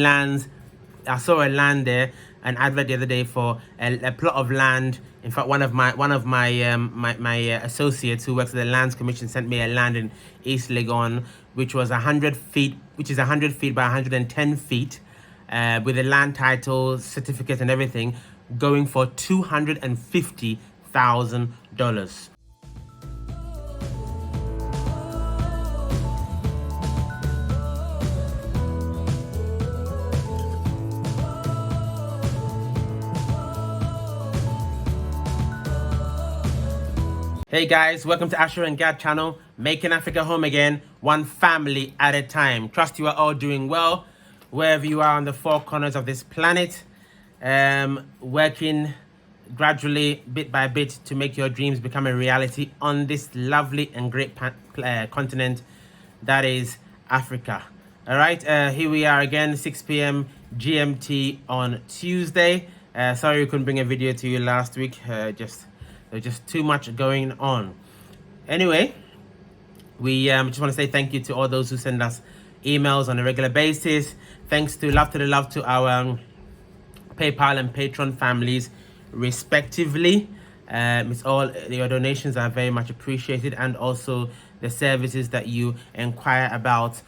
lands. I saw a land there, an advert the other day for a plot of land. In fact, one of my associates who works at the Lands Commission sent me a land in East Legon, which was 100 feet, which is 100 feet by 110 feet, with a land title, certificate, and everything, going for $250,000. Hey guys, welcome to AsherGad channel, making Africa home again, one family at a time. Trust you are all doing well, wherever you are on the four corners of this planet, working gradually, bit by bit, to make your dreams become a reality on this lovely and great continent that is Africa. All right, here we are again, 6 p.m. GMT on Tuesday. Sorry we couldn't bring a video to you last week, there's just too much going on. Anyway, we just want to say thank you to all those who send us emails on a regular basis. Thanks to Love to the Love to our PayPal and Patreon families, respectively. It's all your donations are very much appreciated, and also the services that you inquire about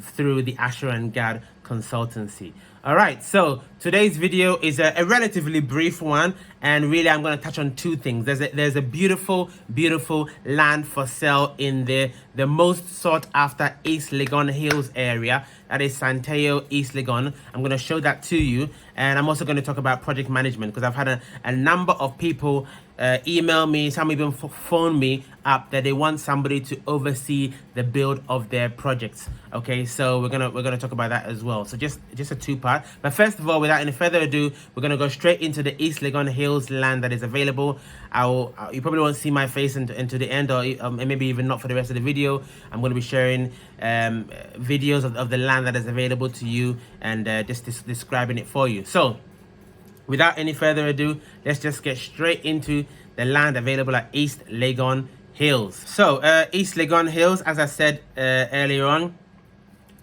through the AsherGad consultancy. All right, so today's video is a relatively brief one, and really I'm going to touch on two things. There's a beautiful land for sale in the most sought after East Legon Hills area. That is Santeo, East Legon. I'm going to show that to you, and I'm also going to talk about project management, because I've had a number of people email me, some even phone me up that they want somebody to oversee the build of their projects. Okay, so we're gonna talk about that as well. So just a two-part. But first of all, without any further ado, we're gonna go straight into the East Legon Hills land that is available. You probably won't see my face into the end, or maybe even not for the rest of the video. I'm going to be sharing videos of the land that is available to you, and just describing it for you. So without any further ado, let's just get straight into the land available at East Legon Hills. So East Legon Hills, as I said earlier on,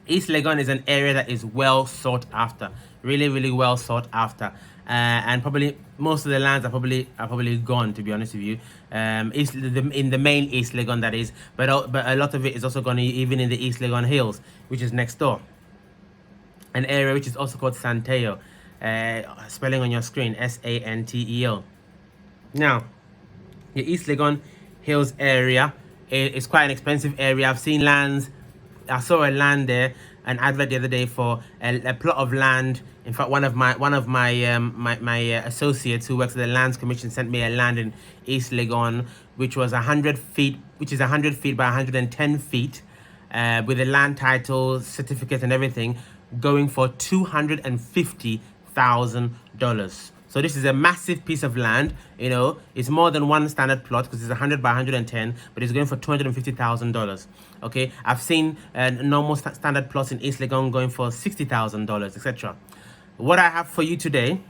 East Legon is an area that is well sought after, really well sought after, and probably most of the lands are probably gone, to be honest with you. In the main East Legon, that is, but a lot of it is also gone even in the East Legon Hills, which is next door, an area which is also called Santeo, spelling on your screen, Santeo. Now, the East Legon Hills area is quite an expensive area. I've seen lands. I saw a land there, an advert the other day for a plot of land. In fact, one of my associates who works at the Lands Commission sent me a land in East Legon, which was 100 feet, which is 100 feet by 110 feet, with a land title, certificate, and everything, going for $250,000. So this is a massive piece of land. You know, it's more than one standard plot, because it's 100 by 110, but it's going for $250,000. Okay, I've seen normal standard plots in East Legon going for $60,000, etc. What I have for you today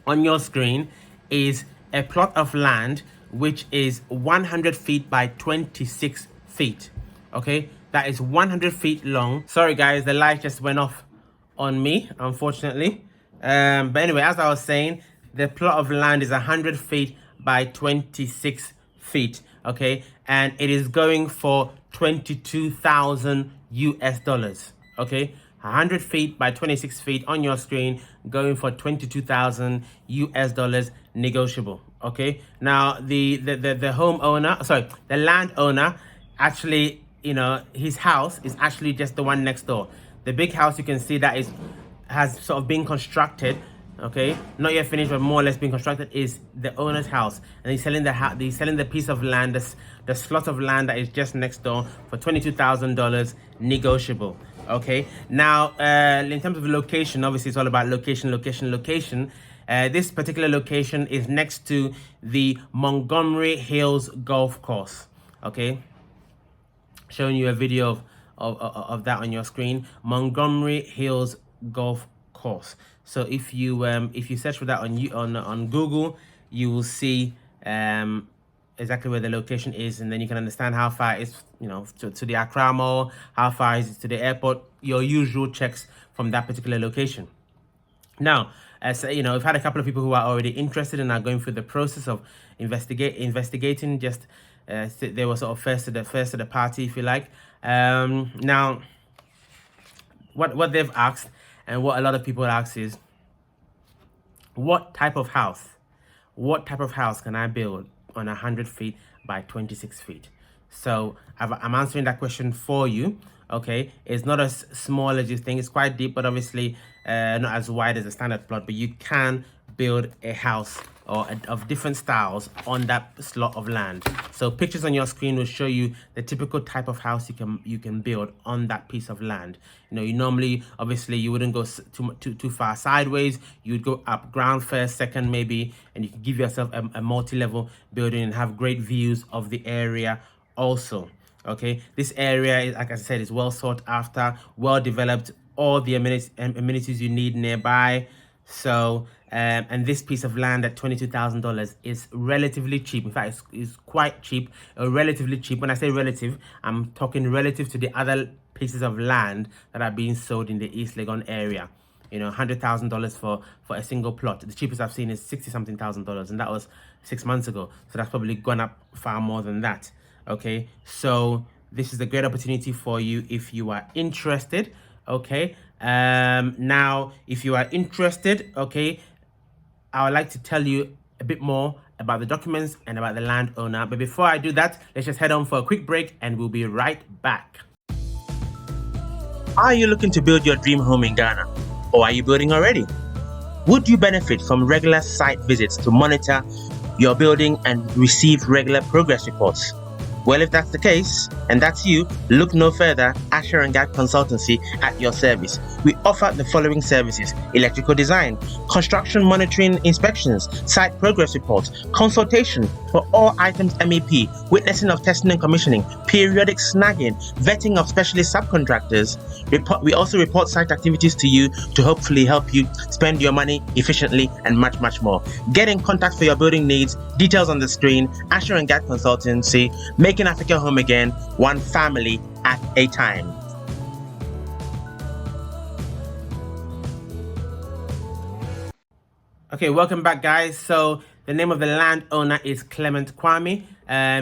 on your screen is a plot of land which is 100 feet by 26 feet. Okay, that is 100 feet long. Sorry guys, the light just went off on me, unfortunately. But anyway, as I was saying, the plot of land is 100 feet by 26 feet. Okay, and it is going for 22,000 US dollars. Okay, 100 feet by 26 feet on your screen, going for 22,000 US dollars, negotiable. Okay, now the homeowner, sorry, the landowner, actually, you know, his house is actually just the one next door. The big house you can see that has sort of been constructed, okay, not yet finished, but more or less being constructed, is the owner's house, and he's selling the piece of land, the slot of land that is just next door, for $22,000, negotiable. Okay, now in terms of location, obviously it's all about location. This particular location is next to the Montgomery Hills Golf Course. Okay, showing you a video of that on your screen, Montgomery Hills Golf Course. So if you search for that on Google, you will see exactly where the location is, and then you can understand how far it is, you know, to the Accra Mall, how far is it to the airport, your usual checks from that particular location. Now, as you know, we've had a couple of people who are already interested and are going through the process of investigating. Just they were sort of first to the party, if you like. Now, what they've asked and what a lot of people ask is, what type of house can I build on 100 feet by 26 feet? So I'm answering that question for you. Okay, it's not as small as you think. It's quite deep, but obviously not as wide as a standard plot. But you can build a house of different styles on that slot of land. So pictures on your screen will show you the typical type of house you can build on that piece of land. You know, you normally, obviously, you wouldn't go too far sideways. You would go up ground first, second maybe, and you can give yourself a multi-level building and have great views of the area also. Okay, this area is, like I said, is well sought after, well developed, all the amenities you need nearby. So and this piece of land at $22,000 is relatively cheap. In fact, it's quite cheap, relatively cheap. When I say relative, I'm talking relative to the other pieces of land that are being sold in the East Legon area. You know, $100,000 for a single plot. The cheapest I've seen is $60-something thousand, and that was 6 months ago. So that's probably gone up far more than that. Okay, so this is a great opportunity for you if you are interested. Okay, now if you are interested, okay, I would like to tell you a bit more about the documents and about the landowner. But before I do that, let's just head on for a quick break and we'll be right back. Are you looking to build your dream home in Ghana? Or are you building already? Would you benefit from regular site visits to monitor your building and receive regular progress reports? Well, if that's the case, and that's you, look no further. AsherGad Consultancy at your service. We offer the following services: electrical design, construction monitoring inspections, site progress reports, consultation for all items MEP, witnessing of testing and commissioning, periodic snagging, vetting of specialist subcontractors. We also report site activities to you to hopefully help you spend your money efficiently and much, much more. Get in contact for your building needs. Details on the screen. AsherGad Consultancy, making Africa home again, one family at a time. Okay, welcome back, guys. So the name of the landowner is Clement Kwame.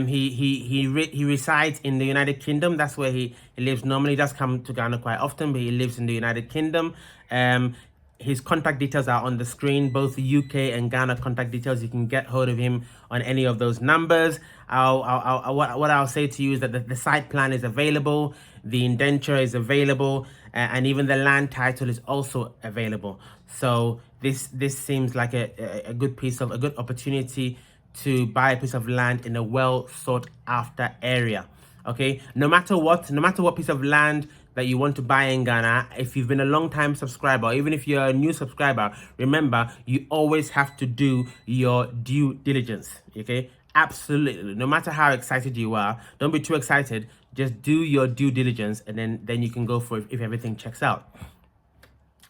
He resides in the United Kingdom. That's where he lives normally. He does come to Ghana quite often, but he lives in the United Kingdom. His contact details are on the screen, both UK and Ghana contact details. You can get hold of him on any of those numbers. What I'll say to you is that the site plan is available, the indenture is available, and even the land title is also available. So this seems like a good opportunity to buy a piece of land in a well sought after area. Okay, no matter what piece of land that you want to buy in Ghana, if you've been a long time subscriber, or even if you're a new subscriber, remember, you always have to do your due diligence. Okay, absolutely. No matter how excited you are, don't be too excited. Just do your due diligence, and then you can go for it if everything checks out.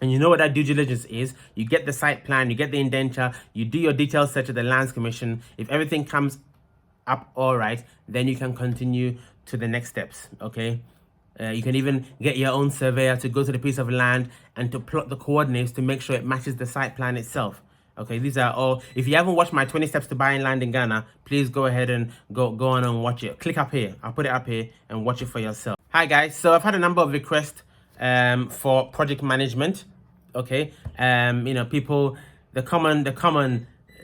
And you know what that due diligence is? You get the site plan, you get the indenture, you do your detailed search of the Lands Commission. If everything comes up all right, then you can continue to the next steps. Okay. You can even get your own surveyor to go to the piece of land and to plot the coordinates to make sure it matches the site plan itself. Okay, these are all. If you haven't watched my 20 steps to buying land in Ghana, please go ahead and go on and watch it. Click up here. I'll put it up here and watch it for yourself. Hi guys, so I've had a number of requests for project management. Okay, you know, people, the common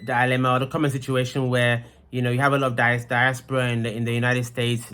dilemma or the common situation where, you know, you have a lot of diaspora in the United States,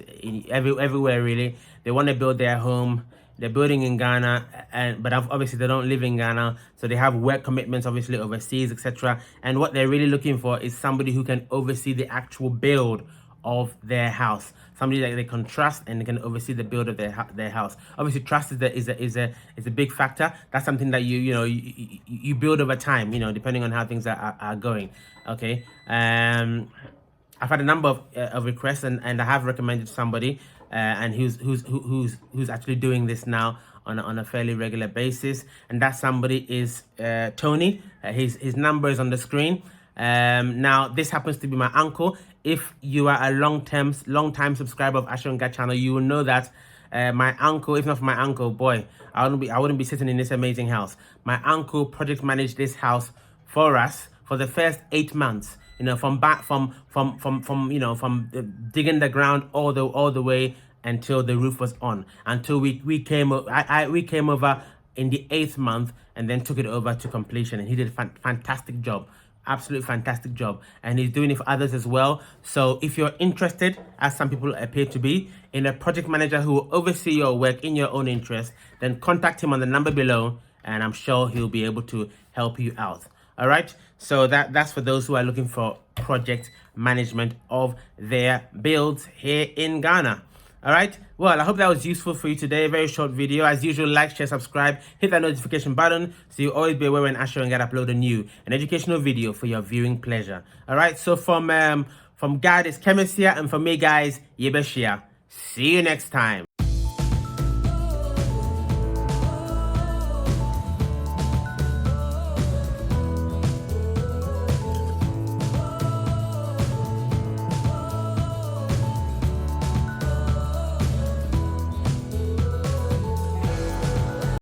everywhere really. They want to build their home. They're building in Ghana, but obviously they don't live in Ghana, so they have work commitments, obviously overseas, etc. And what they're really looking for is somebody who can oversee the actual build of their house, somebody that they can trust and they can oversee the build of their house. Obviously, trust is a big factor. That's something that you build over time, you know, depending on how things are going. Okay. I've had a number of requests, and I have recommended somebody, and who's actually doing this now on a fairly regular basis, and that somebody is Tony. His number is on the screen. Now this happens to be my uncle. If you are a long time subscriber of AsherGad channel, you will know that My uncle, if not for my uncle, boy, I wouldn't be sitting in this amazing house. My uncle project managed this house for us for the first 8 months. You know, from digging the ground all the way until the roof was on. Until we came over in the 8th month and then took it over to completion. And he did a fantastic job. Absolute fantastic job, and he's doing it for others as well. So if you're interested, as some people appear to be, in a project manager who will oversee your work in your own interest, then contact him on the number below, and I'm sure he'll be able to help you out. All right, so that's for those who are looking for project management of their builds here in Ghana. All right, well, I hope that was useful for you today. Very short video. As usual, like, share, subscribe, hit that notification button so you'll always be aware when AsherGad upload an educational video for your viewing pleasure. All right, so from Gad is Chemist here, and for me, guys, Yebeshia. See you next time.